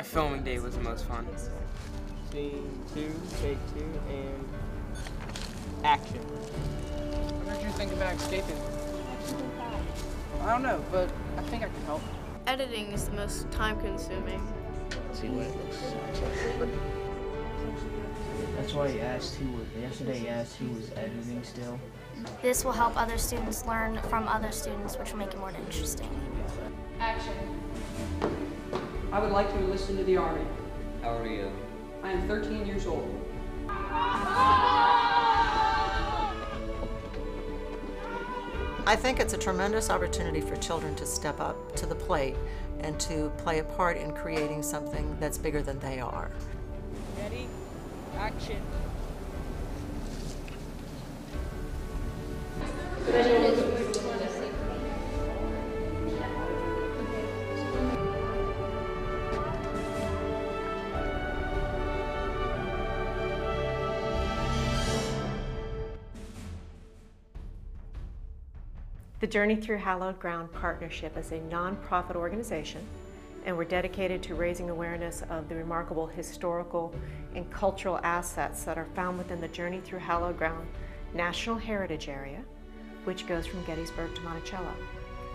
Filming day was the most fun. Scene 2, take 2, and action. What did you think about escaping? I don't know, but I think I can help. Editing is the most time-consuming. See what it looks like. That's why yesterday he asked who was editing still. This will help other students learn from other students, which will make it more interesting. Action. I would like to enlist into the Army. How are you? I am 13 years old. I think it's a tremendous opportunity for children to step up to the plate and to play a part in creating something that's bigger than they are. Ready? Action. The Journey Through Hallowed Ground Partnership is a nonprofit organization, and we're dedicated to raising awareness of the remarkable historical and cultural assets that are found within the Journey Through Hallowed Ground National Heritage Area, which goes from Gettysburg to Monticello.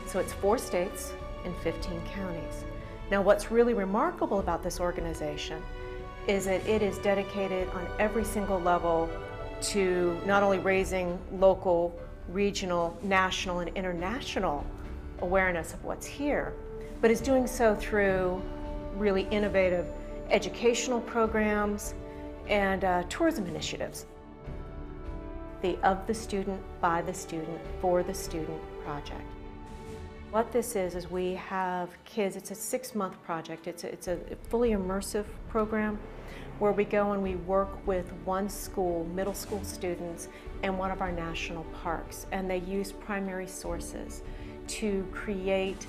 So it's 4 states and 15 counties. Now, what's really remarkable about this organization is that it is dedicated on every single level to not only raising local, regional, national, and international awareness of what's here, but is doing so through really innovative educational programs and tourism initiatives. The Of the Student, By the Student, For the Student project. What this is we have kids, it's a 6-month project, it's a fully immersive program where we go and we work with one school, middle school students, and one of our national parks, and they use primary sources to create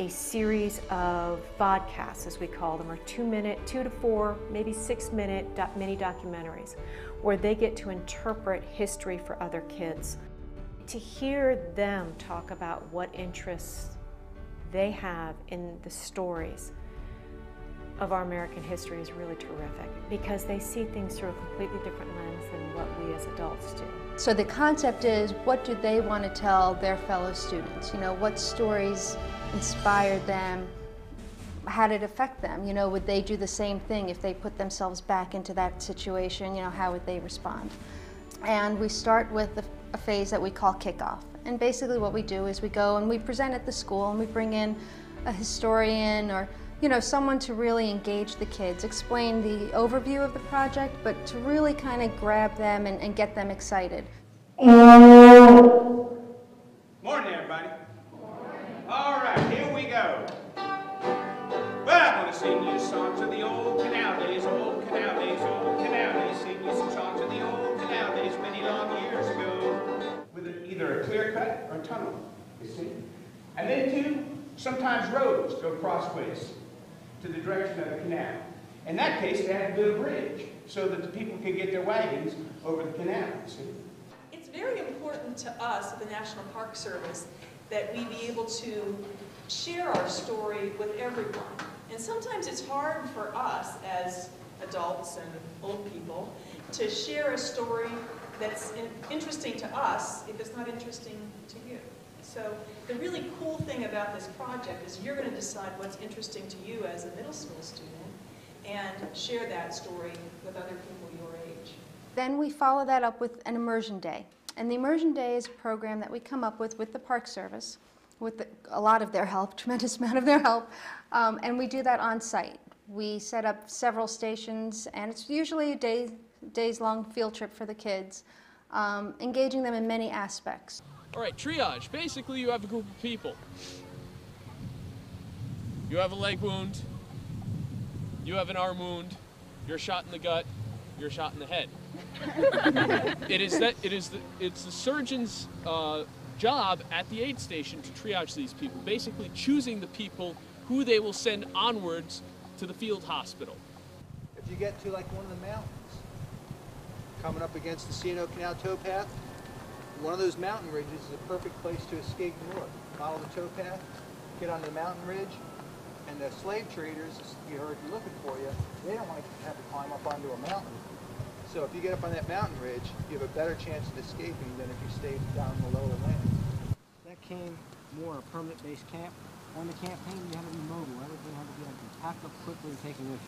a series of vodcasts, as we call them, or 2 to 4, maybe 6-minute mini documentaries, where they get to interpret history for other kids. To hear them talk about what interests they have in the stories of our American history is really terrific, because they see things through a completely different lens than what we as adults do. So the concept is, what do they want to tell their fellow students? You know, what stories inspired them? How did it affect them? You know, would they do the same thing if they put themselves back into that situation? You know, how would they respond? And we start with a phase that we call kickoff. And basically what we do is we go and we present at the school, and we bring in a historian or someone to really engage the kids, explain the overview of the project, but to really kind of grab them and get them excited. Morning, everybody. Morning. All right, here we go. Well, I'm going to sing you songs of the old canal days, old canal days, old canal days. Sing you some songs of the old canal days many long years ago, with either a clear cut or a tunnel, you see. And then, too, sometimes roads go crossways to the direction of the canal. In that case, they had to build a bridge so that the people could get their wagons over the canal, you see. It's very important to us at the National Park Service that we be able to share our story with everyone. And sometimes it's hard for us as adults and old people to share a story that's interesting to us if it's not interesting to you. So the really cool thing about this project is you're going to decide what's interesting to you as a middle school student and share that story with other people your age. Then we follow that up with an immersion day. And the immersion day is a program that we come up with the Park Service, with a lot of their help, tremendous amount of their help, and we do that on site. We set up several stations, and it's usually a days-long field trip for the kids, engaging them in many aspects. All right, triage. Basically, you have a group of people. You have a leg wound, you have an arm wound, you're shot in the gut, you're shot in the head. It's the surgeon's job at the aid station to triage these people, basically choosing the people who they will send onwards to the field hospital. If you get to like one of the mountains, coming up against the C&O Canal towpath, one of those mountain ridges is a perfect place to escape north. Follow the towpath, get onto the mountain ridge, And the slave traders, you heard, looking for you, they don't want to have to climb up onto a mountain. So if you get up on that mountain ridge, you have a better chance of escaping than if you stayed down in the lower land. That came more a permanent base camp. On the campaign, you had to be mobile. Everything had to be packed up quickly and taken with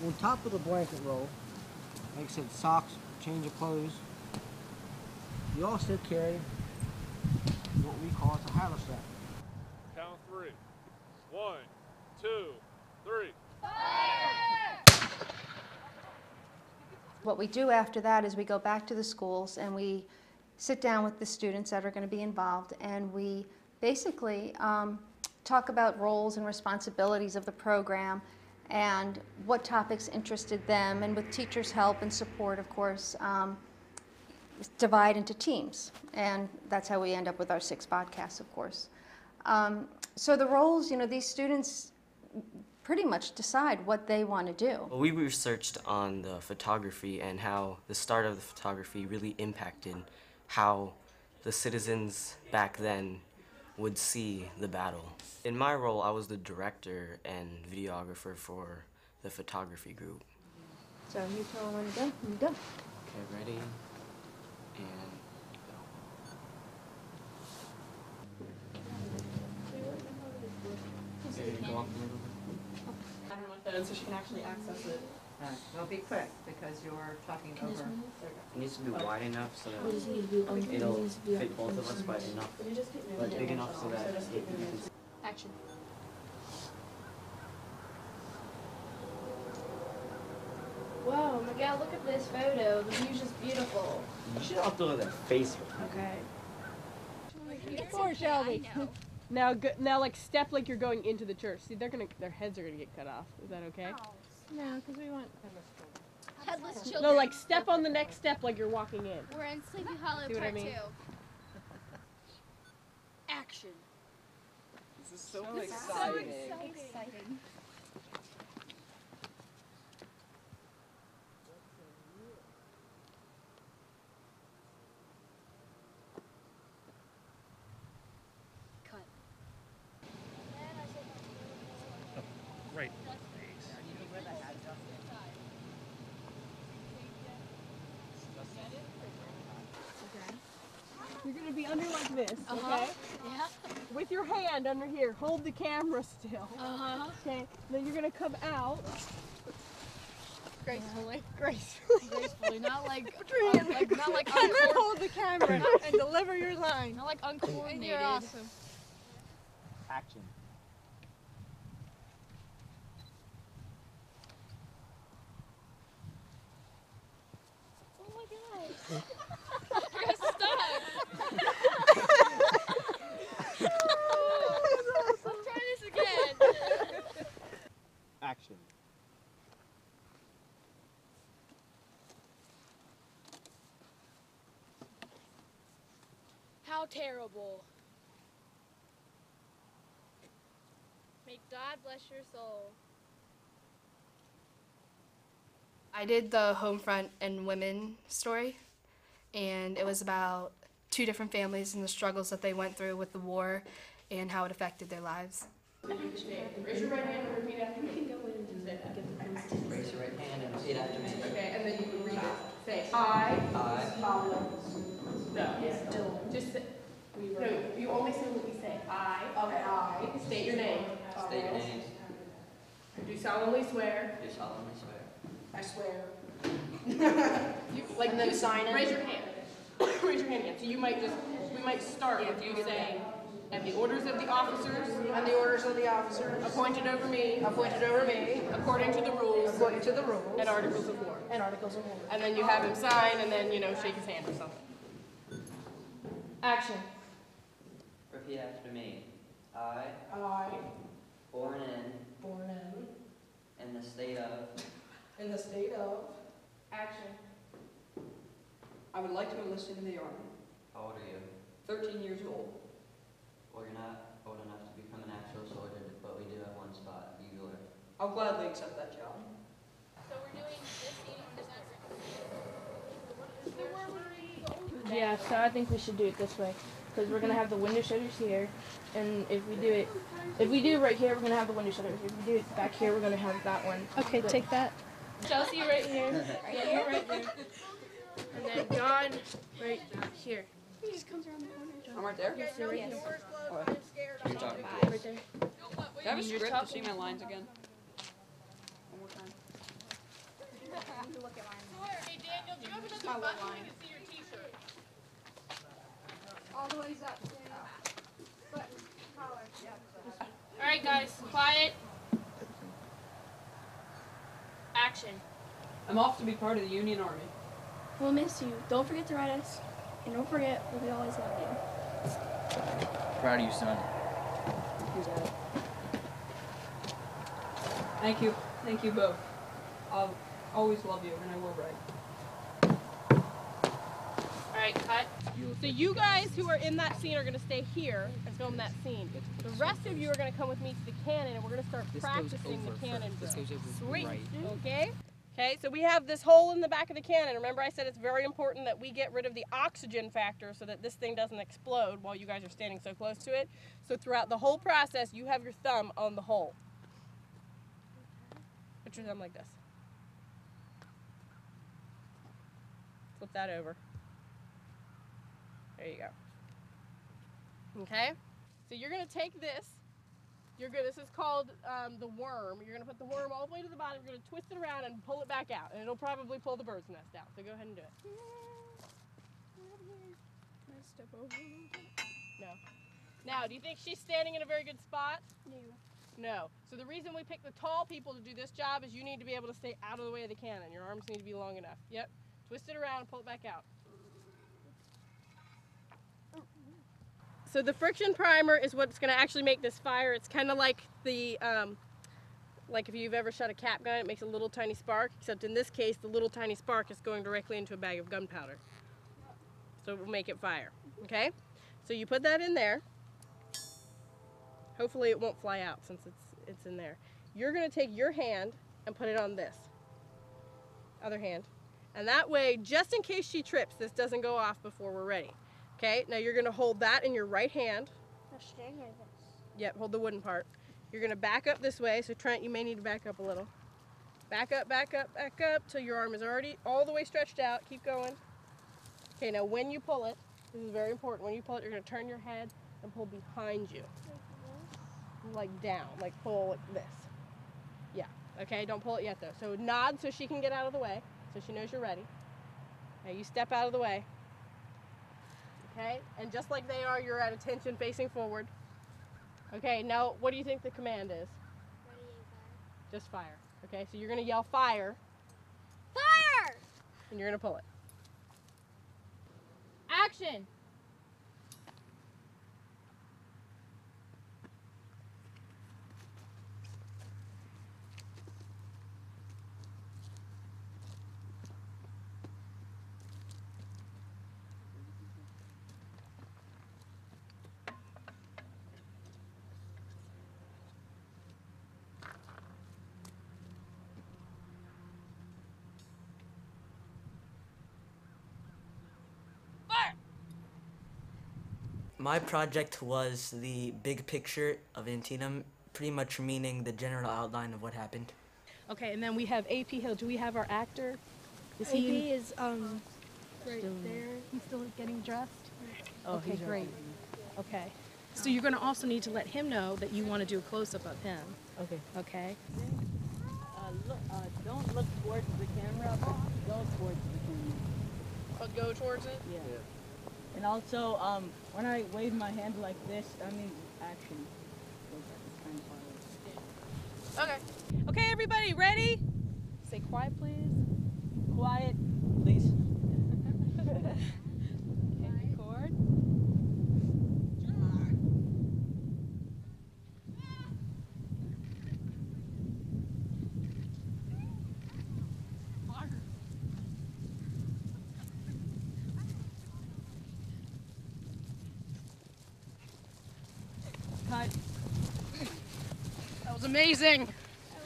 you. On top of the blanket roll, like I said, socks, change of clothes, you also carry what we call a Hagerstown. Count 3. 1, 2, 3. What we do after that is we go back to the schools and we sit down with the students that are going to be involved, and we basically talk about roles and responsibilities of the program and what topics interested them, and with teachers' help and support, of course, divide into teams. And that's how we end up with our 6 podcasts, of course. So the roles, you know, these students pretty much decide what they want to do. Well, we researched on the photography and how the start of the photography really impacted how the citizens back then would see the battle. In my role, I was the director and videographer for the photography group. So you tell them when you're done, and you're done. Okay, ready, and go. Okay, go up a little bit. I don't know what that is, so she can actually access it. Well, be quick, because you're talking over. It needs to be wide enough so that it'll fit both of us, but enough, but big enough so that you can see. Action. Whoa, Miguel, look at this photo. The view's just beautiful. You should upload that Facebook. Okay. Poor Shelby. Now, now, like step like you're going into the church. See, their heads are gonna get cut off. Is that okay? No, because we want headless children. No, like step on the next step like you're walking in. We're in Sleepy Hollow See what Part I mean? 2. Action. This is so This is exciting. so exciting. Right. You're gonna be under like this, Uh-huh. okay? Yeah. With your hand under here, hold the camera still. Uh-huh. Okay. Then you're gonna come out. Gracefully. Gracefully. Gracefully, not like And then hold the camera and deliver your line. Not like uncoordinated. You're awesome. Action. Oh my god. You're stuck. Let's try this again. Action. How terrible. May God bless your soul. I did the Homefront and Women story, and it was about 2 different families and the struggles that they went through with the war and how it affected their lives. Raise your right hand and repeat after me. Raise your right hand and repeat after me. Okay, and then you can read it. Say, I. No, just say, no, you only say what we say. I. State your name. State your name. Do solemnly swear. Do solemnly swear. I swear. And then sign it. Raise your hand. Raise your hand again. So you might we might start with you saying, and the orders of the officers. And the orders of the officers. Appointed over me. Appointed over me. According to the rules. According to the rules. And articles of war. And articles of war. And then you have him sign, and then, shake his hand or something. Action. Repeat after me. I. Born in the state of. Action. I would like to enlist in the Army. How old are you? 13 years old. Well, you're not old enough to become an actual soldier, but we do have one spot. You are. I'll gladly accept that job. So we're doing this eating this. Yeah, so I think we should do it this way. because we're gonna have the window shutters here, and if we do it right here, we're gonna have the window shutters. If we do it back here, we're gonna have that one. Okay, take that. Chelsea right here, Daniel right there, and then John right here. He just comes around the corner. I'm right there? Yes, sir, right here. You're talking. Right there. Do I have a script to see my lines again? One more time. Hey Daniel, do you have another button so we can see your t-shirt? All the way up. Button, collar. All right, guys, quiet. Action. I'm off to be part of the Union Army. We'll miss you. Don't forget to write us. And don't forget that we always love you. Proud of you, son. Thank you. Thank you both. I'll always love you, and I will write. All right, cut. So you guys who are in that scene are going to stay here and film that scene. The rest of you are going to come with me to the cannon, and we're going to start practicing the cannon drill. Sweet. Right. Okay? Okay, so we have this hole in the back of the cannon. Remember I said it's very important that we get rid of the oxygen factor so that this thing doesn't explode while you guys are standing so close to it. So throughout the whole process, you have your thumb on the hole. Put your thumb like this. Flip that over. There you go. Okay? So you're going to take this. This is called the worm. You're going to put the worm all the way to the bottom. You're going to twist it around and pull it back out. And it'll probably pull the bird's nest out. So go ahead and do it. Can I step over a little bit? No. Now, do you think she's standing in a very good spot? No. No. So the reason we pick the tall people to do this job is you need to be able to stay out of the way of the cannon. Your arms need to be long enough. Yep. Twist it around and pull it back out. So the friction primer is what's going to actually make this fire. It's kind of like the, like if you've ever shot a cap gun, it makes a little tiny spark, except in this case, the little tiny spark is going directly into a bag of gunpowder. So it will make it fire, okay? So you put that in there. Hopefully it won't fly out since it's in there. You're going to take your hand and put it on this, other hand. And that way, just in case she trips, this doesn't go off before we're ready. Okay, now you're going to hold that in your right hand. Yep, hold the wooden part. You're going to back up this way. So Trent, you may need to back up a little. Back up, back up, back up till your arm is already all the way stretched out. Keep going. Okay, now when you pull it, this is very important. When you pull it, you're going to turn your head and pull behind you. Like down, like pull like this. Yeah, okay, don't pull it yet though. So nod so she can get out of the way, so she knows you're ready. Now you step out of the way. Okay, and just like they are, you're at attention facing forward. Okay, now what do you think the command is? Ready, aim, fire. Just fire. Okay, so you're gonna yell fire. Fire! And you're gonna pull it. Action! My project was the big picture of Antietam, pretty much meaning the general outline of what happened. Okay, and then we have AP Hill. Do we have our actor? AP is right there. He's still getting dressed? Oh, okay, great. Okay. So you're going to also need to let him know that you want to do a close-up of him. Okay. Okay? Don't look towards the camera, but go towards the camera. But go towards it? Yeah. And also, when I wave my hand like this, that means action. Okay. Okay, everybody, ready? Say quiet, please. Quiet, please. Okay, record. That was amazing.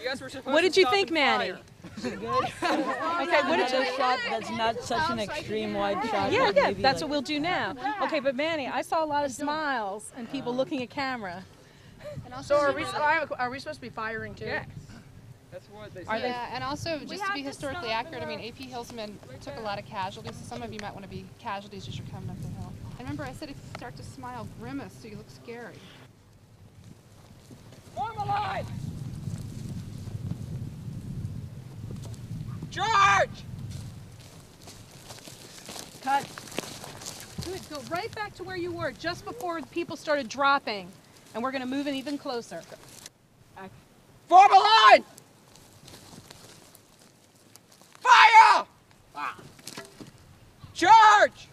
You guys were supposed What to did you stop think, and Manny? fire. Okay, what did you shot that's not such an extreme wide shot? Yeah, yeah, maybe that's like, what we'll do now. Okay, but Manny, I saw a lot of smiles and people looking at camera. So are we supposed to be firing too? Yes. That's what they Are said. Yeah, and also just to be historically accurate, I mean, AP Hillsman took a lot of casualties, so some of you might want to be casualties as you're coming up the hill. And remember, I said if you start to smile, grimace, so you look scary. Form a line! Charge! Cut. Good, go right back to where you were just before people started dropping. And we're gonna move in even closer. Form a line! Fire! Charge!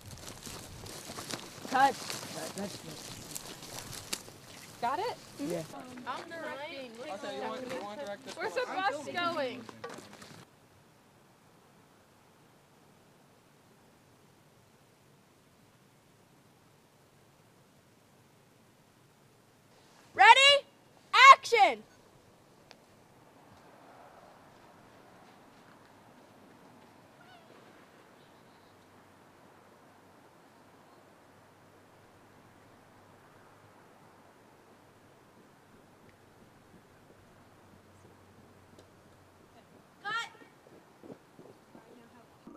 Cut. Got it? Yeah. I'm directing. Okay, you want to direct this Where's one? the bus going? Ready? Action!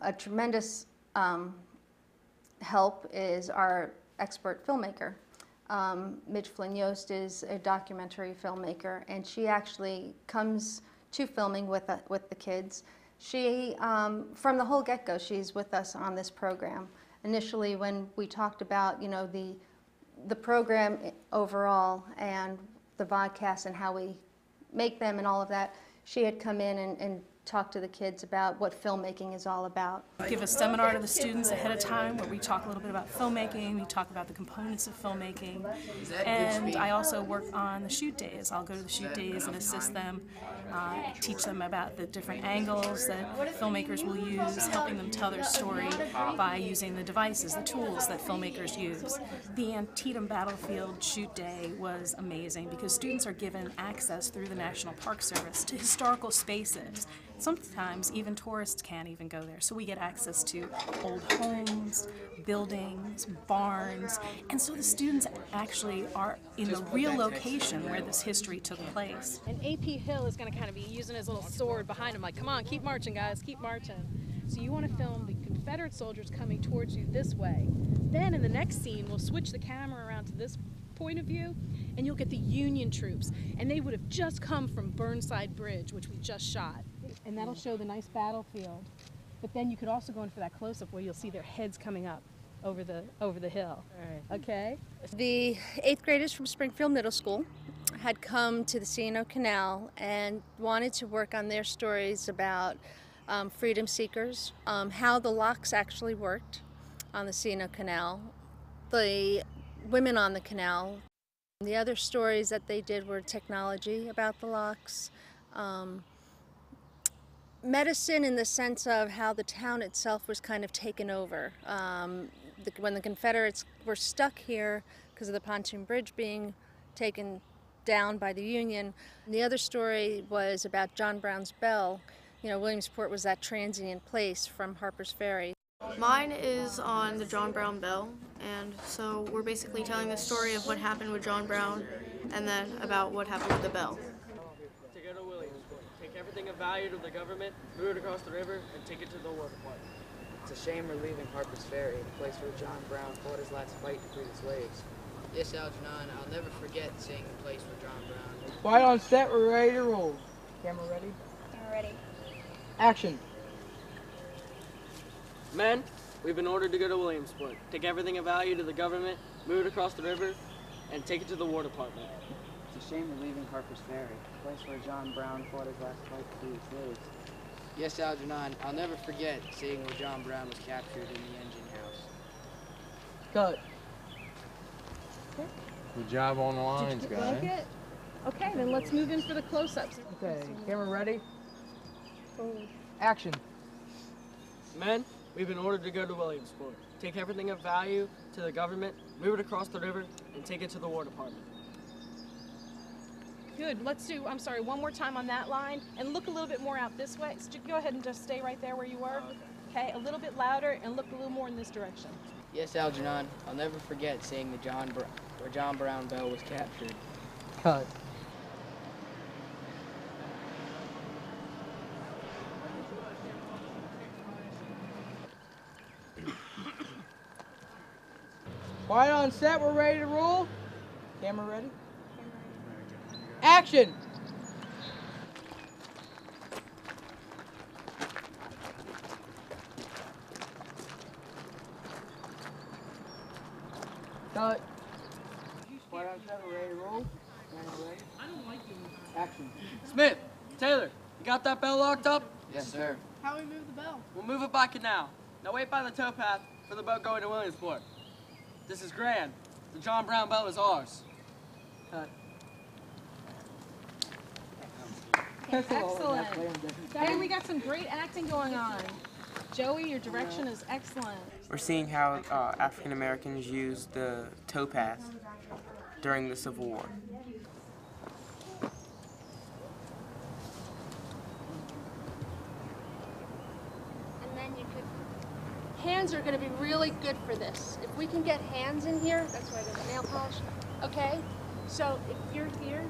A tremendous help is our expert filmmaker. Midge Flynn Yost is a documentary filmmaker, and she actually comes to filming with the kids. She, from the whole get-go, she's with us on this program. Initially, when we talked about, you know, the program overall and the vodcasts and how we make them and all of that, she had come in and talk to the kids about what filmmaking is all about. We give a seminar to the students ahead of time where we talk a little bit about filmmaking, we talk about the components of filmmaking, and I also work on the shoot days. I'll go to the shoot days and assist them, teach them about the different angles that filmmakers will use, helping them tell their story by using the devices, the tools that filmmakers use. The Antietam Battlefield shoot day was amazing because students are given access through the National Park Service to historical spaces. Sometimes even tourists can't even go there, so we get access to old homes, buildings, barns, and so the students actually are in the real location where this history took place. And AP Hill is going to kind of be using his little sword behind him, like, come on, keep marching, guys, keep marching. So you want to film the Confederate soldiers coming towards you this way. Then in the next scene, we'll switch the camera around to this point of view, and you'll get the Union troops, and they would have just come from Burnside Bridge, which we just shot. And that'll show the nice battlefield. But then you could also go in for that close-up where you'll see their heads coming up over the hill. All right. Okay? The 8th graders from Springfield Middle School had come to the C&O Canal and wanted to work on their stories about freedom seekers, how the locks actually worked on the C&O Canal, the women on the canal. The other stories that they did were technology about the locks, medicine in the sense of how the town itself was kind of taken over. When the Confederates were stuck here because of the pontoon bridge being taken down by the Union. The other story was about John Brown's Bell. You know, Williamsport was that transient place from Harper's Ferry. Mine is on the John Brown Bell, and so we're basically telling the story of what happened with John Brown and then about what happened with the bell. To go to Williamsport, take everything of value to the government, move it across the river, and take it to the War Department. It's a shame we're leaving Harper's Ferry, the place where John Brown fought his last fight to free the slaves. Yes, Algernon, I'll never forget seeing the place where John Brown... Quiet on set, we're ready to roll. Camera ready? Camera ready. Action. Men, we've been ordered to go to Williamsport, take everything of value to the government, move it across the river, and take it to the War Department. It's a shame we're leaving Harper's Ferry, the place where John Brown fought his last fight to free the slaves. Yes, Algernon, I'll never forget seeing where John Brown was captured in the engine house. Cut. Good job on the lines, Did you guys. like it? Okay, then let's move in for the close-ups. Okay, camera ready? Action. Men, we've been ordered to go to Williamsport, take everything of value to the government, move it across the river, and take it to the War Department. Good. Let's do, I'm sorry, one more time on that line and look a little bit more out this way. So go ahead and just stay right there where you were. Okay, a little bit louder and look a little more in this direction. Yes, Algernon, I'll never forget seeing the where John Brown Bell was captured. Cut. Quiet on set, we're ready to roll. Camera ready? Action! Cut. Quiet on set, we're ready to roll. Camera ready? I don't like you. Action. Smith, Taylor, you got that bell locked up? Yes, sir. How do we move the bell? We'll move it by canal. Now wait by the towpath for the boat going to Williamsport. This is grand. The John Brown Bell is ours. Cut. Excellent. Hey, we got some great acting going on. Joey, your direction is excellent. We're seeing how African Americans used the towpath during the Civil War. And then you could... Hands are going to be really good for this. If we can get hands in here, that's why I got nail polish. Okay? So if you're here,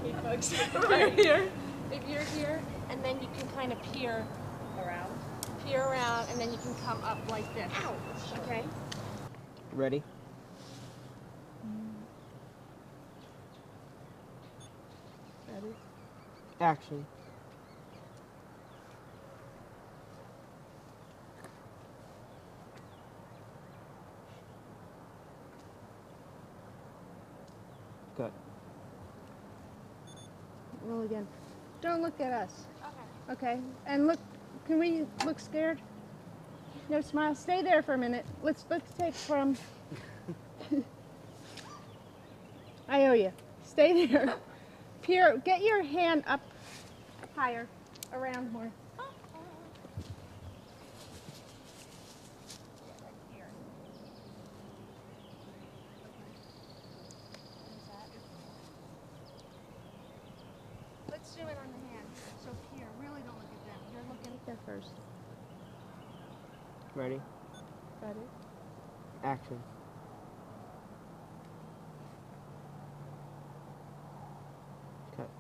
hey folks, right here. If you're here, and then you can kind of peer around, and then you can come up like this. Okay? Ready? Ready? Action. Good. Roll again. Don't look at us. Okay. Okay. And look, can we look scared? No smile. Stay there for a minute. Let's take from. I owe you. Stay there. Peer. Get your hand up higher, around more. Let's do it on the hand. So peer. Really don't look at them. You're looking at there first. Ready? Ready? Action. Cut.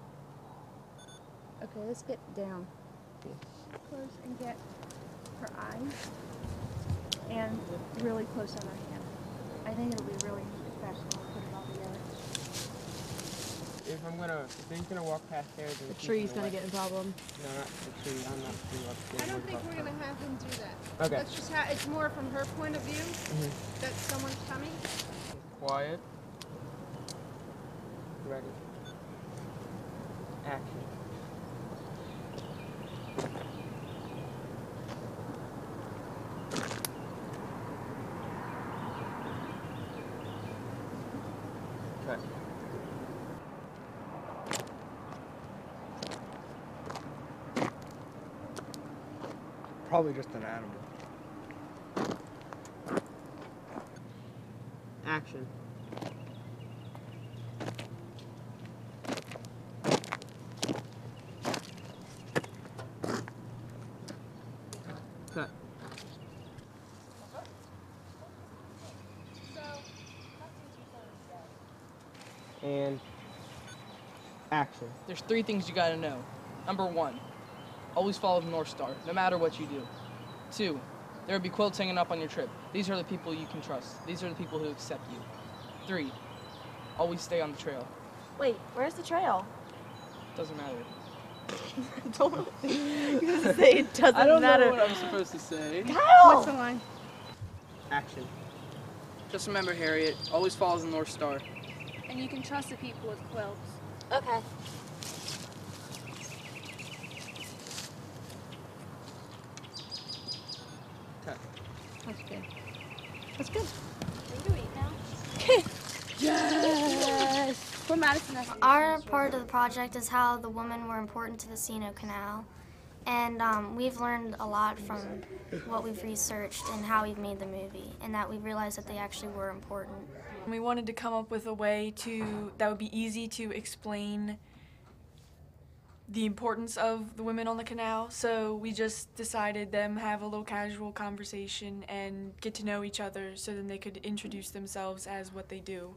Okay, let's get down. Close and get her eyes. And really close on her hand. I think it'll be really effective when we put it all together. If he's gonna walk past there, then The tree's gonna get in problem. No, not the tree. I'm not too upset. I don't think we're gonna have him do that. Okay. Let's just it's more from her point of view that someone's coming. Quiet. Ready. Action. Cut. Probably just an animal. Action. Cut. And action. There's 3 things you gotta know. Number 1, always follow the North Star, no matter what you do. 2, there will be quilts hanging up on your trip. These are the people you can trust. These are the people who accept you. 3, always stay on the trail. Wait, where's the trail? Doesn't matter. Don't say it doesn't I don't matter. know what I'm supposed to say. Kyle! What's the line? Action. Just remember, Harriet, always follow the North Star. And you can trust the people with quilts. Okay. Cut. That's good. That's good. We can eat now. Yes! Put Madison next. Our part of the project is how the women were important to the Sino Canal And we've learned a lot from what we've researched and how we've made the movie, and that we realized that they actually were important. We wanted to come up with a way that would be easy to explain the importance of the women on the canal, so we just decided them have a little casual conversation and get to know each other so then they could introduce themselves as what they do.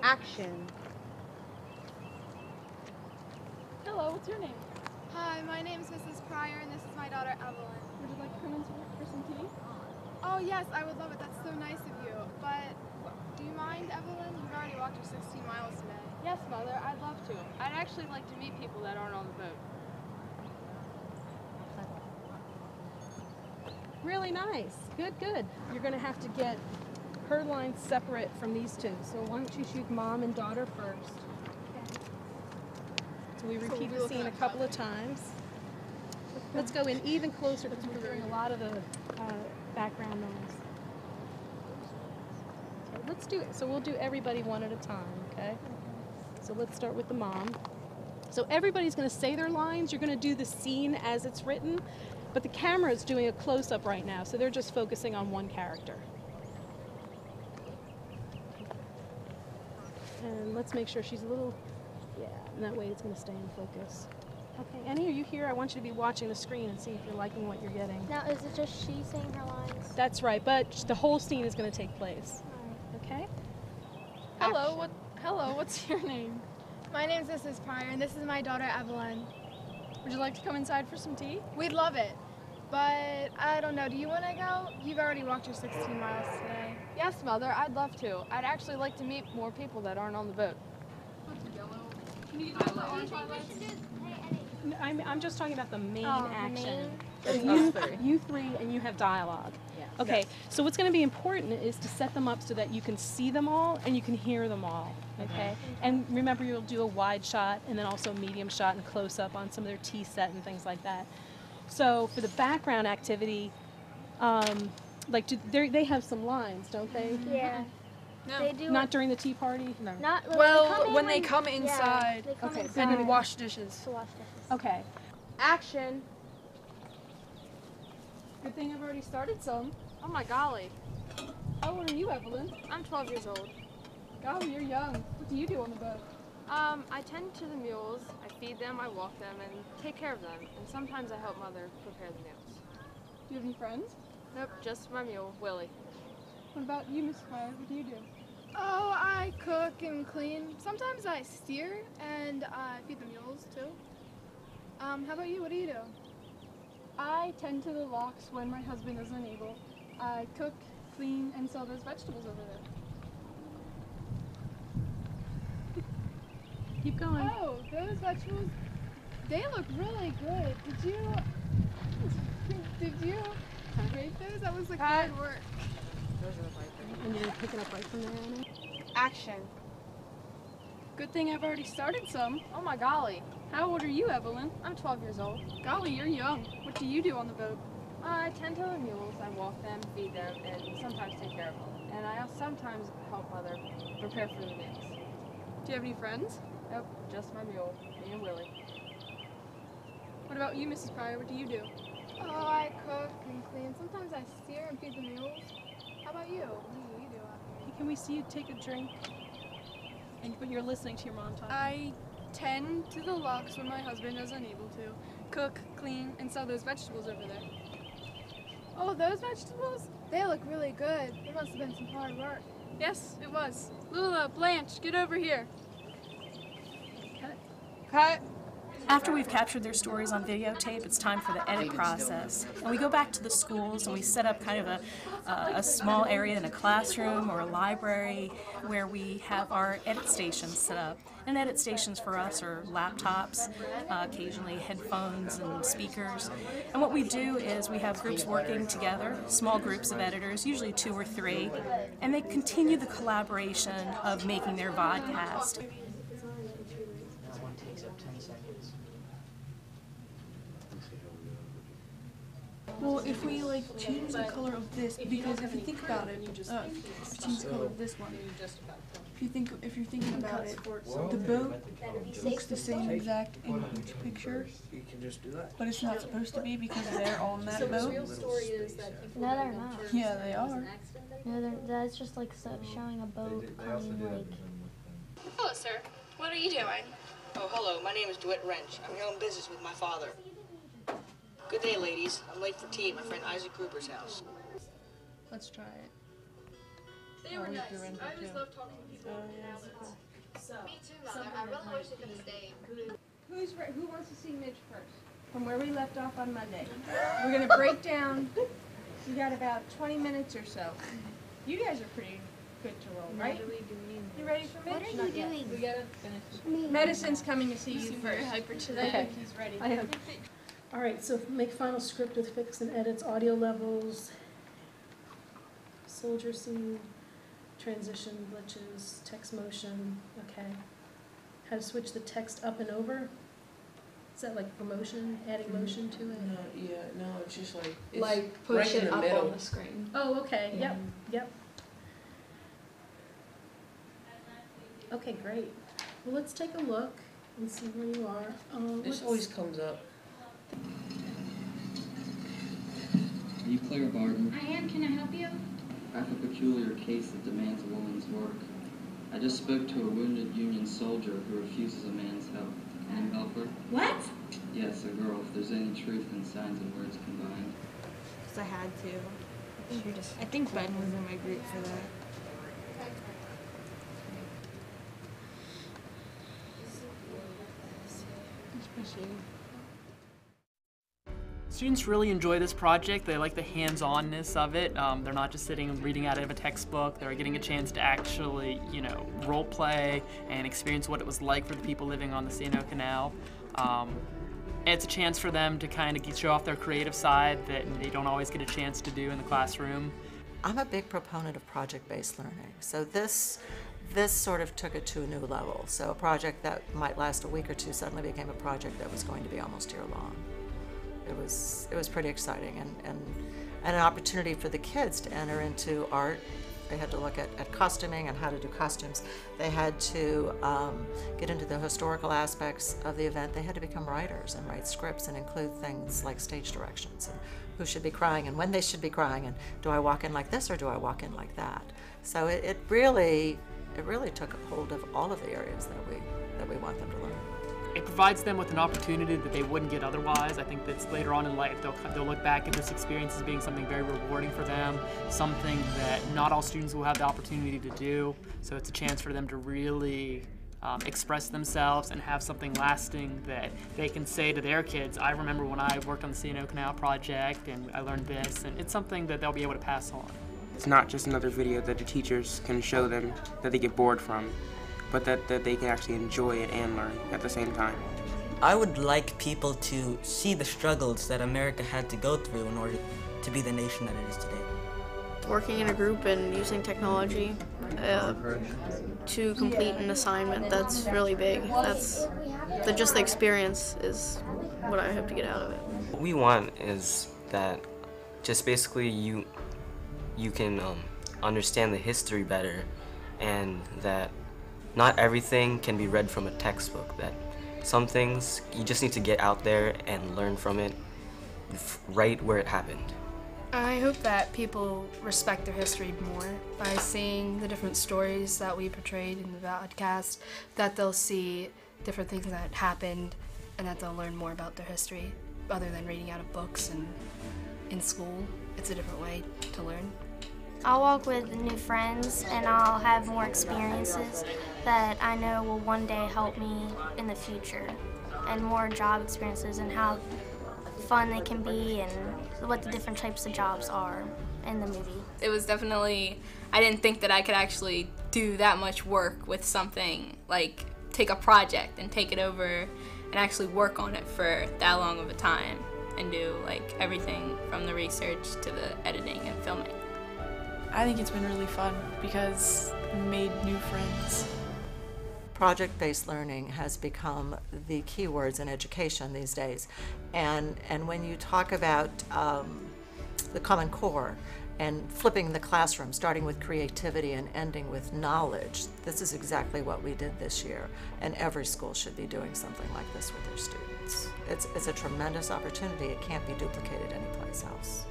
Action. Hello, what's your name? Hi, my name is Mrs. Pryor, and this is my daughter, Evelyn. Would you like to come in for some tea? Oh, yes, I would love it. That's so nice of you. But do you mind, Evelyn? You've already walked your 16 miles today. Yes, Mother, I'd love to. I'd actually like to meet people that aren't on the boat. Really nice. Good, good. You're going to have to get her lines separate from these two. So why don't you shoot mom and daughter first? So we repeat the scene a couple of times. Let's go in even closer because we're hearing a lot of the background noise. So let's do it. So we'll do everybody one at a time, okay? So let's start with the mom. So everybody's going to say their lines. You're going to do the scene as it's written, but the camera is doing a close-up right now, so they're just focusing on one character. And let's make sure she's a little, yeah, and that way it's going to stay in focus. Okay, Annie, are you here? I want you to be watching the screen and see if you're liking what you're getting. Now, is it just she saying her lines? That's right, but the whole scene is going to take place. Okay? Hello, what's your name? My name is Mrs. Pryor, and this is my daughter, Evelyn. Would you like to come inside for some tea? We'd love it. But I don't know, do you want to go? You've already walked your 16 miles today. Yes, Mother, I'd love to. I'd actually like to meet more people that aren't on the boat. I'm just talking about the main action. main? You three, and you have dialogue. Yes. Okay, so what's going to be important is to set them up so that you can see them all and you can hear them all, okay? And remember, you'll do a wide shot and then also medium shot and close up on some of their tea set and things like that. So for the background activity, they have some lines, don't they? Yeah. No. They do. Not during the tea party? No. Not when they come inside, they come Okay, inside and wash dishes. to wash dishes. Okay. Action. Good thing I've already started some. Oh my golly. How old are you, Evelyn? I'm 12 years old. Golly, you're young. What do you do on the boat? I tend to the mules, I feed them, I walk them, and take care of them. And sometimes I help Mother prepare the meals. Do you have any friends? Nope, just my mule, Willie. What about you, Miss Pryor? What do you do? Oh, I cook and clean. Sometimes I steer and I feed the mules, too. How about you? What do you do? I tend to the locks when my husband is unable. I cook, clean, and sell those vegetables over there. Keep going. Oh, those vegetables, they look really good. Did you grate those? That was like hard work. And you're picking up right from there, Annie? Action. Good thing I've already started some. Oh my golly. How old are you, Evelyn? I'm 12 years old. Golly, you're young. What do you do on the boat? I tend to the mules, I walk them, feed them, and sometimes take care of them. And I sometimes help Mother prepare for the meals. Do you have any friends? Nope, just my mule, me and Willie. What about you, Mrs. Pryor? What do you do? Oh, I cook and clean. Sometimes I steer and feed the mules. How about you? What do you do out here? Hey, can we see you take a drink? But you're listening to your mom talk. I tend to the locks when my husband is unable to. Cook, clean, and sell those vegetables over there. Oh, those vegetables? They look really good. It must have been some hard work. Yes, it was. Lula, Blanche, get over here. Cut. After we've captured their stories on videotape, it's time for the edit process. And we go back to the schools and we set up kind of a small area in a classroom or a library where we have our edit stations set up. And edit stations for us are laptops, occasionally headphones and speakers. And what we do is we have groups working together, small groups of editors, usually 2 or 3, and they continue the collaboration of making their vodcast. Well, if we like change the color of this, because if you think about it, if you change the color of this one, if you're thinking about it, the boat looks the same exact in each picture. You can just do that. But it's not supposed to be because they're on that boat. No, they're not. Yeah, they are. No, that's just like showing a boat coming like. Hello, sir. What are you doing? Oh, hello. My name is DeWitt Wrench. I'm here on business with my father. Good day, ladies. I'm late for tea at my friend Isaac Gruber's house. Let's try it. They were nice. I always love talking to people. Me too, Mother. I really wish they could have stayed. Who wants to see Mitch first? From where we left off on Monday. We're going to break down. We got about 20 minutes or so. You guys are pretty good to roll, right? You ready for Mitch? What are you doing? We gotta finish. Medicine's coming to see you first. Hyper today. I think he's ready. I am. All right, so make final script with fix and edits, audio levels, soldier scene, transition, glitches, text motion, okay. How to switch the text up and over? Is that like promotion, adding motion to it? No, it's just like it's Like push right it in the up middle. on the screen. Oh, okay, yep, yep. Okay, great. Well, let's take a look and see where you are. This always comes up. Are you Claire Barton? I am. Can I help you? I have a peculiar case that demands a woman's work. I just spoke to a wounded Union soldier who refuses a man's help. Can you help her? What? Yes, a girl, if there's any truth in signs and words combined. Because I had to. I think Ben was in my group for that. Students really enjoy this project. They like the hands-onness of it. They're not just sitting and reading out of a textbook. They're getting a chance to actually, role play and experience what it was like for the people living on the C&O Canal. It's a chance for them to kind of show off their creative side that they don't always get a chance to do in the classroom. I'm a big proponent of project-based learning. So this sort of took it to a new level. So a project that might last a week or two suddenly became a project that was going to be almost year-long. It was pretty exciting and an opportunity for the kids to enter into art. They had to look at costuming and how to do costumes. They had to get into the historical aspects of the event. They had to become writers and write scripts and include things like stage directions and who should be crying and when they should be crying and do I walk in like this or do I walk in like that? So it really took a hold of all of the areas that we want them to learn. It provides them with an opportunity that they wouldn't get otherwise. I think that's later on in life they'll look back at this experience as being something very rewarding for them, something that not all students will have the opportunity to do. So it's a chance for them to really express themselves and have something lasting that they can say to their kids, I remember when I worked on the C&O Canal project and I learned this, and it's something that they'll be able to pass on. It's not just another video that the teachers can show them that they get bored from, but that they can actually enjoy it and learn at the same time. I would like people to see the struggles that America had to go through in order to be the nation that it is today. Working in a group and using technology to complete an assignment, that's really big. Just the experience is what I hope to get out of it. What we want is that just basically you can understand the history better, and that not everything can be read from a textbook, that some things you just need to get out there and learn from it right where it happened. I hope that people respect their history more by seeing the different stories that we portrayed in the Vodcast, that they'll see different things that happened and that they'll learn more about their history other than reading out of books and in school. It's a different way to learn. I'll walk with new friends and I'll have more experiences that I know will one day help me in the future, and more job experiences and how fun they can be and what the different types of jobs are in the movie. It was definitely, I didn't think that I could actually do that much work with something, like take a project and take it over and actually work on it for that long of a time and do like everything from the research to the editing and filming. I think it's been really fun because we made new friends. Project-based learning has become the key words in education these days. And when you talk about the Common Core and flipping the classroom, starting with creativity and ending with knowledge, this is exactly what we did this year. And every school should be doing something like this with their students. It's a tremendous opportunity. It can't be duplicated anyplace else.